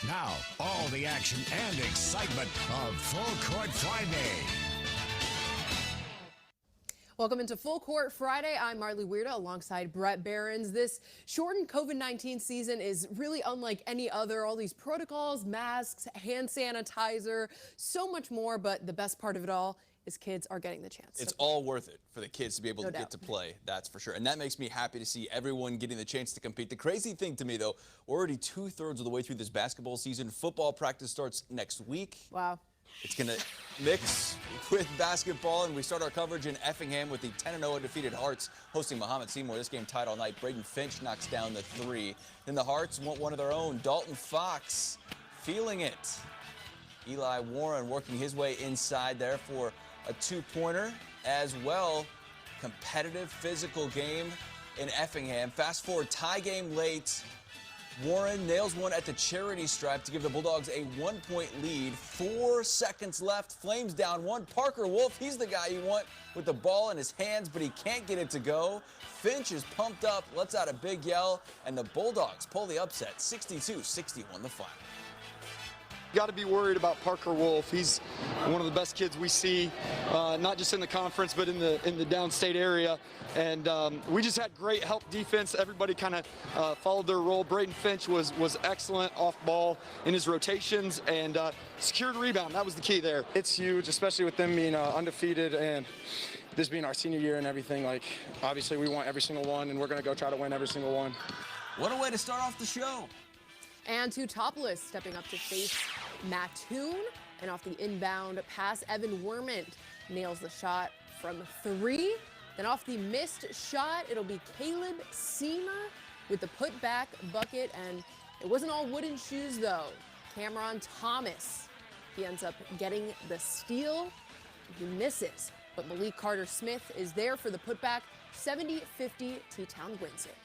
Now, all the action and excitement of Full Court Friday. Welcome into Full Court Friday. I'm Marley Weirda alongside Brett Behrens. This shortened COVID-19 season is really unlike any other. All these protocols, masks, hand sanitizer, so much more. But the best part of it all is kids are getting the chance. It's all worth it for the kids to be able to get to play, that's for sure. And that makes me happy to see everyone getting the chance to compete. The crazy thing to me, though, we're already 2/3 of the way through this basketball season. Football practice starts next week. Wow. It's going to mix with basketball, and we start our coverage in Effingham with the 10-0 undefeated Hearts hosting Muhammad Seymour. This game tied all night. Braden Finch knocks down the three. Then the Hearts want one of their own. Dalton Fox feeling it. Eli Warren working his way inside there for a two-pointer as well. Competitive, physical game in Effingham. Fast forward, tie game late. Warren nails one at the charity stripe to give the Bulldogs a 1-point lead. 4 seconds left. Flames down one. Parker Wolf, he's the guy you want with the ball in his hands, but he can't get it to go. Finch is pumped up, lets out a big yell, and the Bulldogs pull the upset. 62-61 the final. Got to be worried about Parker Wolf. He's one of the best kids we see, not just in the conference, but in the downstate area. And we just had great help defense. Everybody kind of followed their role. Braden Finch was excellent off ball in his rotations and secured rebound. That was the key there. It's huge, especially with them being undefeated and this being our senior year and everything. Like, obviously, we want every single one, and we're going to go try to win every single one. What a way to start off the show. And two topless stepping up to face Mattoon. And off the inbound pass, Evan Werment nails the shot from three. Then off the missed shot, it'll be Caleb Seamer with the putback bucket. And it wasn't all wooden shoes, though. Cameron Thomas, he ends up getting the steal. He misses, but Malik Carter-Smith is there for the putback. 70-50, T-Town wins it.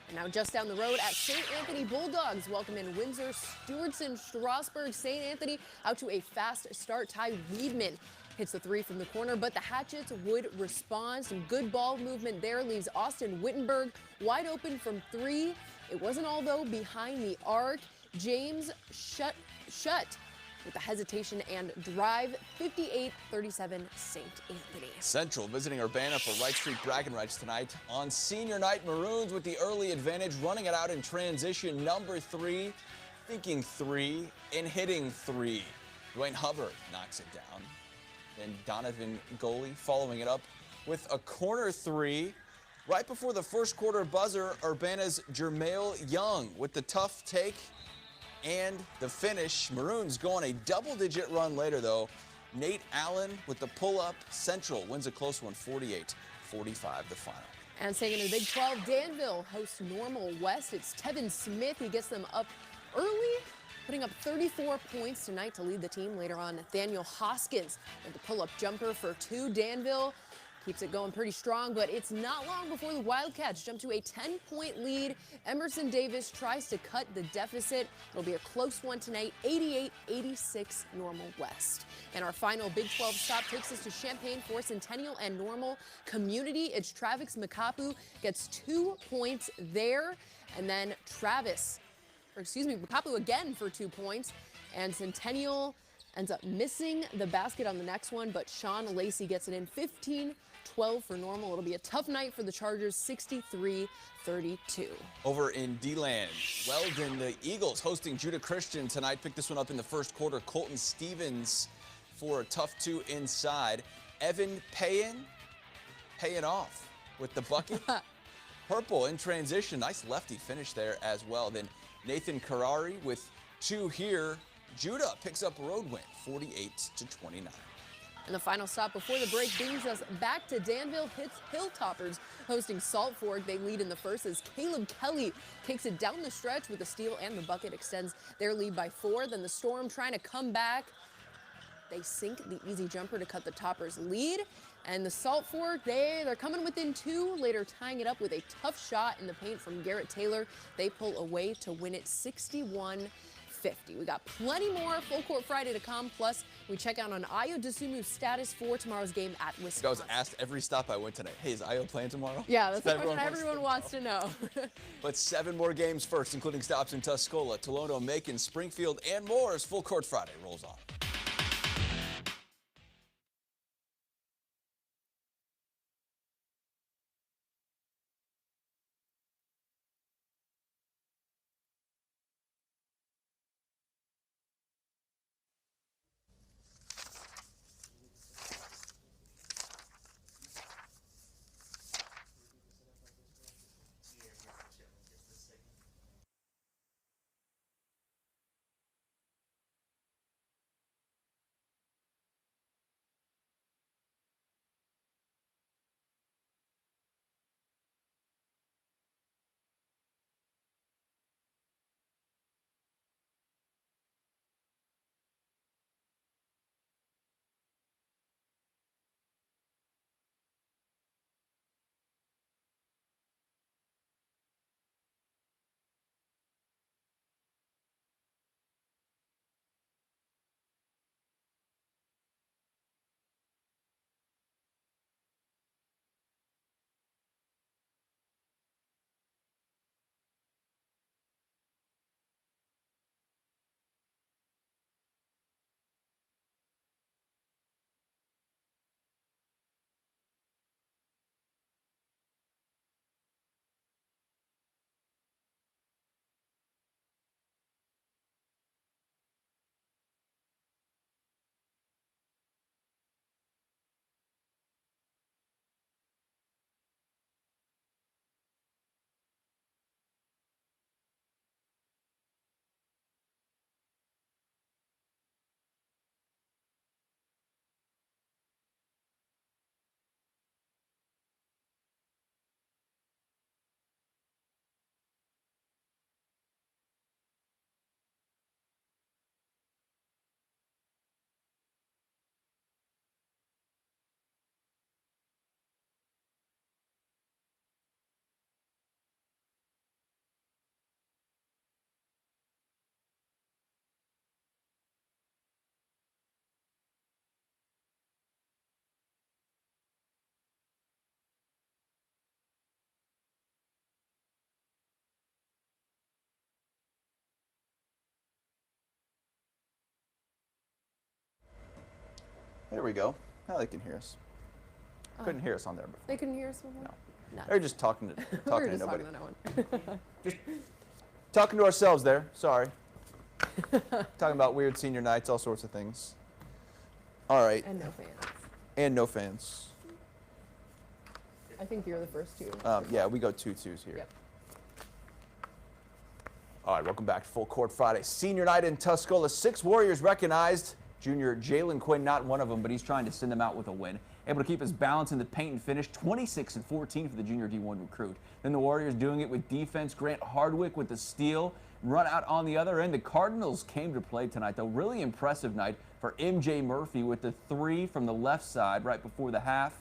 And now just down the road at St. Anthony, Bulldogs welcome in Windsor, Stewardson, Strasburg. St. Anthony out to a fast start. Ty Weedman hits the three from the corner, but the Hatchets would respond. Some good ball movement there leaves Austin Wittenberg wide open from three. It wasn't all, though, behind the arc. James Shut with the hesitation and drive. 58-37 St. Anthony. Central visiting Urbana for Wright Street bragging rights tonight. On senior night, Maroons with the early advantage, running it out in transition. Number three, thinking three, and hitting three. Dwayne Hubbard knocks it down. Then Donovan Goalie following it up with a corner three. Right before the first quarter buzzer, Urbana's Jermail Young with the tough take and the finish. Maroons go on a double-digit run later, though. Nate Allen with the pull-up. Central wins a close one, 48-45 the final. And staying in the Big 12, Danville hosts Normal West. It's Tevin Smith. He gets them up early, putting up 34 points tonight to lead the team. Later on, Nathaniel Hoskins with the pull-up jumper for two. Danville keeps it going pretty strong, but it's not long before the Wildcats jump to a 10-point lead. Emerson Davis tries to cut the deficit. It'll be a close one tonight, 88-86 Normal West. And our final Big 12 stop takes us to Champaign for Centennial and Normal Community. It's Travis Makapu gets 2 points there. And then Makapu again for 2 points. And Centennial ends up missing the basket on the next one, but Sean Lacey gets it in. 15-12 for Normal. It'll be a tough night for the Chargers, 63-32. Over in D-Land, Weldon, the Eagles hosting Judah Christian tonight. Picked this one up in the first quarter. Colton Stevens for a tough two inside. Evan paying off with the bucket. Purple in transition. Nice lefty finish there as well. Then Nathan Karari with two here. Judah picks up a road win, 48-29. And the final stop before the break brings us back to Danville. Hilltoppers hosting Salt Fork. They lead in the first as Caleb Kelly kicks it down the stretch with the steal and the bucket, extends their lead by 4. Then the Storm trying to come back. They sink the easy jumper to cut the Toppers' lead. And the Salt Fork, they're coming within 2, later tying it up with a tough shot in the paint from Garrett Taylor. They pull away to win it 61-59. 50. We got plenty more Full Court Friday to come. Plus, we check out on Ayo Dosunmu's status for tomorrow's game at Wisconsin. I was asked every stop I went tonight, hey, is Ayo playing tomorrow? Yeah, that's the question everyone wants to know. But 7 more games first, including stops in Tuscola, Toledo, Macon, Springfield, and more as Full Court Friday rolls on. There we go. Now they can hear us. Couldn't hear us on there before. They couldn't hear us before? No. They're just talking to We're just nobody. talking to no one. Just talking to ourselves there. Sorry. Talking about weird senior nights, all sorts of things. All right. And no fans. And no fans. I think you're the first two. Yeah, we go 2-2s here. Yep. All right, welcome back to Full Court Friday. Senior night in Tuscola. 6 Warriors recognized. Junior Jalen Quinn, not one of them, but he's trying to send them out with a win. Able to keep his balance in the paint and finish. 26-14 for the junior D1 recruit. Then the Warriors doing it with defense. Grant Hardwick with the steal. Run out on the other end. The Cardinals came to play tonight, though. Really impressive night for MJ Murphy with the 3 from the left side right before the half.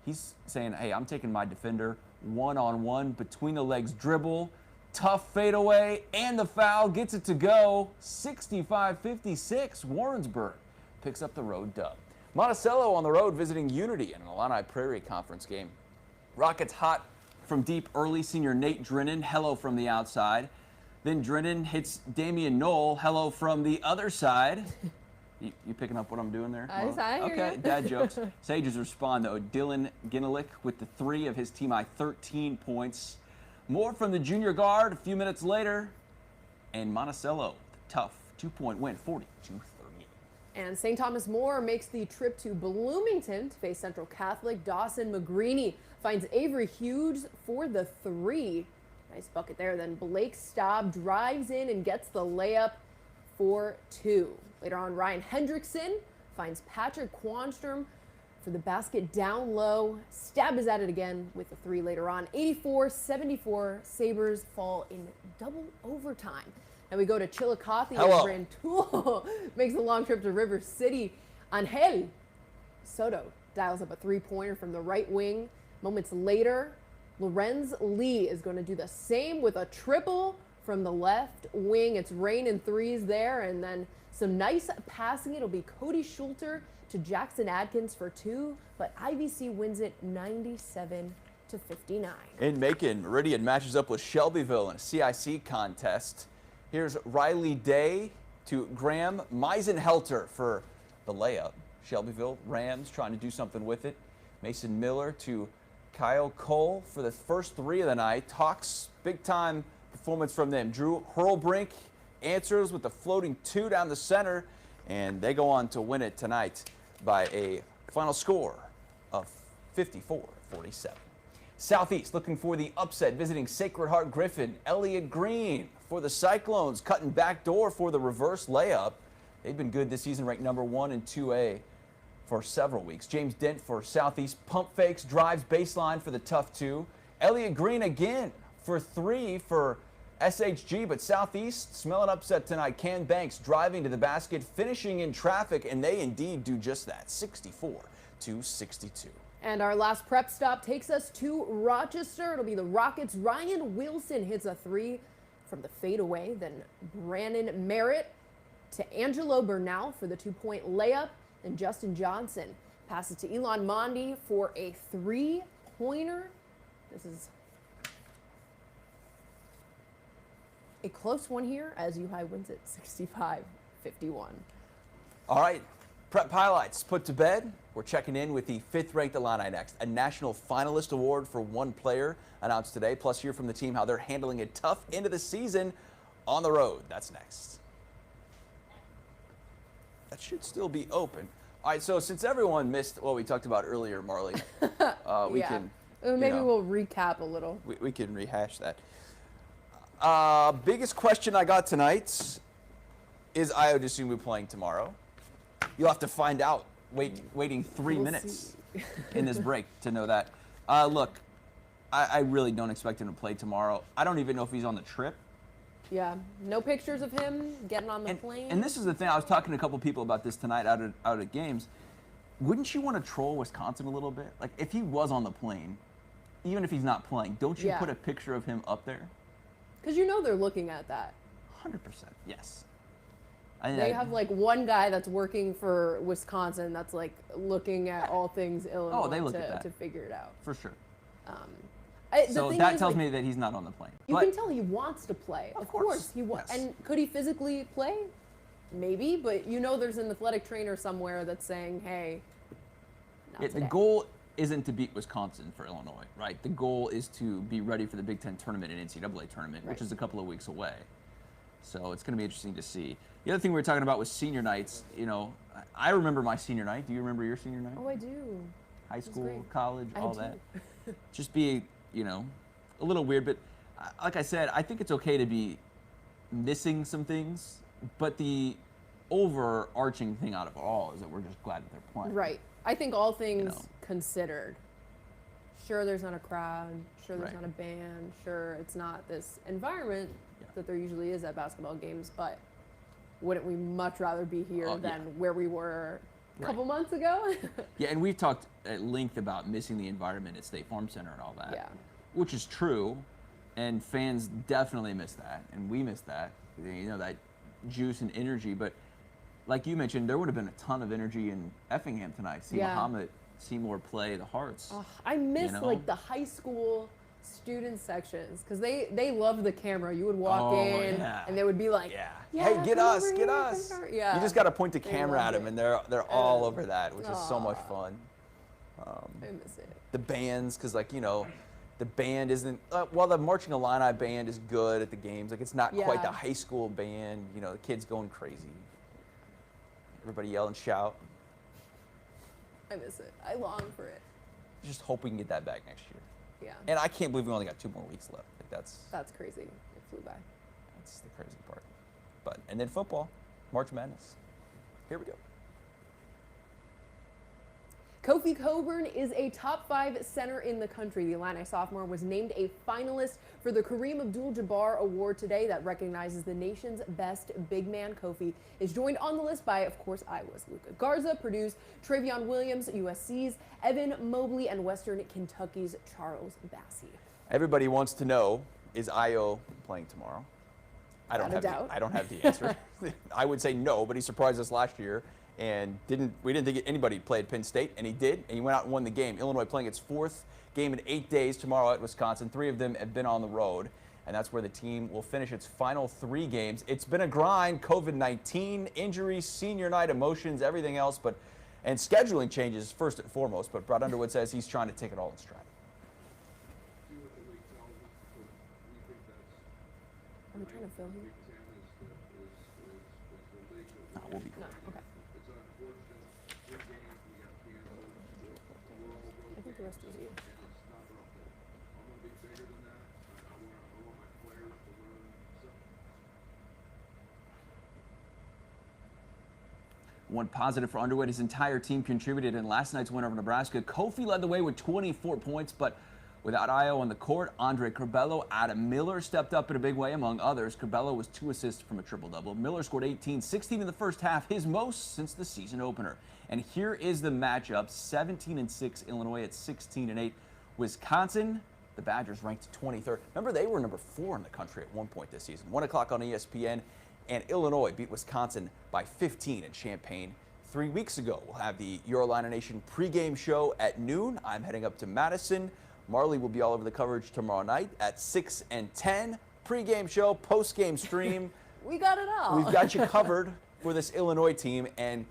He's saying, hey, I'm taking my defender one-on-one, between the legs dribble. Tough fadeaway, and the foul gets it to go. 65-56, Warrensburg picks up the road dub. Monticello on the road visiting Unity in an Illini Prairie Conference game. Rockets hot from deep early. Senior Nate Drennan, hello from the outside. Then Drennan hits Damian Knoll, hello from the other side. You picking up what I'm doing there? I hear Okay, you. dad jokes. Sages respond, though. Dylan Ginnelich with the 3 of his team high 13 points. More from the junior guard a few minutes later. And Monticello, the tough 2-point win, 42-38. And St. Thomas More makes the trip to Bloomington to face Central Catholic. Dawson McGreeny finds Avery Hughes for the 3. Nice bucket there. Then Blake Staub drives in and gets the layup for 2. Later on, Ryan Hendrickson finds Patrick Quanstrom for the basket down low. Stab is at it again with the 3 later on. 84-74, Sabres fall in double overtime. And we go to Chillicothe as Rantoul makes a long trip to River City. Angel Soto dials up a 3-pointer from the right wing. Moments later, Lorenz Lee is going to do the same with a triple from the left wing. It's raining threes there, and then some nice passing. It'll be Cody Schulter to Jackson Adkins for 2, but IVC wins it 97-59. In Macon, Meridian matches up with Shelbyville in a CIC contest. Here's Riley Day to Graham Meisenhelter for the layup. Shelbyville Rams trying to do something with it. Mason Miller to Kyle Cole for the first 3 of the night. Hawks, big time performance from them. Drew Hurlbrink answers with the floating 2 down the center, and they go on to win it tonight by a final score of 54-47. Southeast looking for the upset, visiting Sacred Heart Griffin. Elliott Green for the Cyclones, cutting back door for the reverse layup. They've been good this season, ranked number 1 in 2A for several weeks. James Dent for Southeast, pump fakes, drives baseline for the tough 2. Elliott Green again for 3 for SHG, but Southeast smelling upset tonight. Ken Banks driving to the basket, finishing in traffic, and they indeed do just that, 64-62. And our last prep stop takes us to Rochester. It'll be the Rockets. Ryan Wilson hits a 3 from the fadeaway. Then Brandon Merritt to Angelo Bernal for the 2-point layup. And Justin Johnson passes to Elon Mondi for a 3-pointer. This is a close one here as U-High wins it 65-51. All right, prep highlights put to bed. We're checking in with the 5th-ranked Illini next. A national finalist award for one player announced today, plus hear from the team how they're handling a tough end of the season on the road. That's next. That should still be open. All right, so since everyone missed what we talked about earlier, Marley, we can... Maybe we'll recap a little. We can rehash that. Biggest question I got tonight is Io DeSumo playing tomorrow? You'll have to find out. Waiting 3 minutes in this break to know that. Look, I really don't expect him to play tomorrow. I don't even know if he's on the trip. Yeah, no pictures of him getting on the plane. And this is the thing. I was talking to a couple people about this tonight out at games. Wouldn't you want to troll Wisconsin a little bit? Like, if he was on the plane, even if he's not playing, don't you put a picture of him up there? Because you know they're looking at that. 100%, yes. They have like one guy that's working for Wisconsin that's like looking at all things Illinois to figure it out. For sure. So that tells me that he's not on the plane. You can tell he wants to play. Of course he wants. Yes. And could he physically play? Maybe, but you know there's an athletic trainer somewhere that's saying, hey, not today. The goal isn't to beat Wisconsin for Illinois, right? The goal is to be ready for the Big Ten tournament and NCAA tournament, which is a couple of weeks away. So it's going to be interesting to see. The other thing we were talking about was senior nights. You know, I remember my senior night. Do you remember your senior night? Oh, I do. High school, college, all that. Just be, a little weird. But like I said, I think it's okay to be missing some things. But the overarching thing out of it all is that we're just glad that they're playing. Right. I think all things considered. Sure, there's not a crowd. Sure, there's not a band. Sure, it's not this environment that there usually is at basketball games, but wouldn't we much rather be here than where we were a couple months ago? Yeah, and we've talked at length about missing the environment at State Farm Center and all that. Yeah. Which is true, and fans definitely miss that, and we miss that. That juice and energy. But like you mentioned, there would have been a ton of energy in Effingham tonight. See Muhammad Seymour play the Hearts. I miss like the high school student sections because they love the camera. You would walk in and they would be like, hey, get us. Yeah. You just got to point the camera at them, and they're all over that, which is so much fun. I miss it. The bands, because the band isn't, the Marching Illini band is good at the games. Like, it's not quite the high school band, the kids going crazy. Everybody yell and shout. I miss it. I long for it. Just hope we can get that back next year. Yeah. And I can't believe we only got 2 more weeks left. Like, that's crazy. It flew by. That's the crazy part. And then football, March Madness. Here we go. Kofi Coburn is a top 5 center in the country. The Illini sophomore was named a finalist for the Kareem Abdul-Jabbar Award today that recognizes the nation's best big man. Kofi is joined on the list by, of course, Iowa's Luka Garza, Purdue's Travion Williams, USC's Evan Mobley, and Western Kentucky's Charles Bassey. Everybody wants to know, is Io playing tomorrow? I don't Without a doubt. I don't have the answer. I would say no, but he surprised us last year and we didn't think anybody played Penn State, and he did, and he went out and won the game. Illinois playing its 4th game in 8 days tomorrow at Wisconsin. 3 of them have been on the road, and that's where the team will finish its final 3 games. It's been a grind, COVID-19, injuries, senior night, emotions, everything else, and scheduling changes first and foremost, but Brad Underwood says he's trying to take it all in stride. Are we trying to film here? No, we'll be No, okay. I think the rest is you. One positive for Underwood, his entire team contributed in last night's win over Nebraska. Kofi led the way with 24 points, but without Io on the court, Andre Curbelo, Adam Miller stepped up in a big way, among others. Curbelo was 2 assists from a triple-double. Miller scored 18, 16 in the first half, his most since the season opener. And here is the matchup, 17-6 Illinois at 16-8 Wisconsin. The Badgers ranked 23rd. Remember, they were number 4 in the country at one point this season. 1 o'clock on ESPN. And Illinois beat Wisconsin by 15 in Champaign 3 weeks ago. We'll have the Euroliner Nation pregame show at noon. I'm heading up to Madison. Marley will be all over the coverage tomorrow night at 6 and 10. Pregame show, postgame stream. We got it all. We've got you covered for this Illinois team. And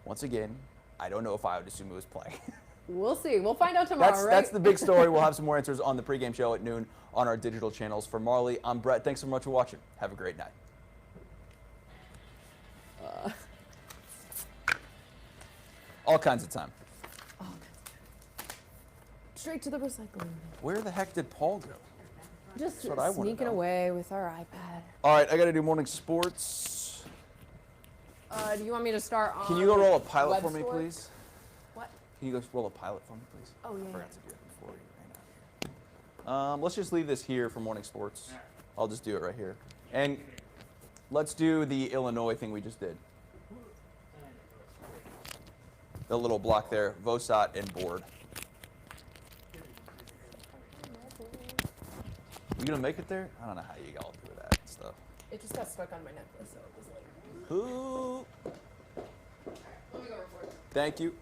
once again, I don't know if Io DeSumo is playing. We'll see. We'll find out tomorrow, right? That's the big story. We'll have some more answers on the pregame show at noon on our digital channels. For Marley, I'm Brett. Thanks so much for watching. Have a great night. All kinds of time. Straight to the recycling. Where the heck did Paul go? Just what I wanna sneaking know. away with our iPad. All right, I got to do morning sports. Do you want me to start on? Can you go roll a pilot web for me, store? please? What? Can you go roll a pilot for me, please? Oh, yeah, I forgot yeah. to do it before you ran out here. Let's just leave this here for morning sports. I'll just do it right here. And let's do the Illinois thing we just did. The little block there, Vosat and board. You gonna make it there? I don't know how you all do that stuff. It just got stuck on my necklace, so it was like. Ooh. Let me go record. Thank you.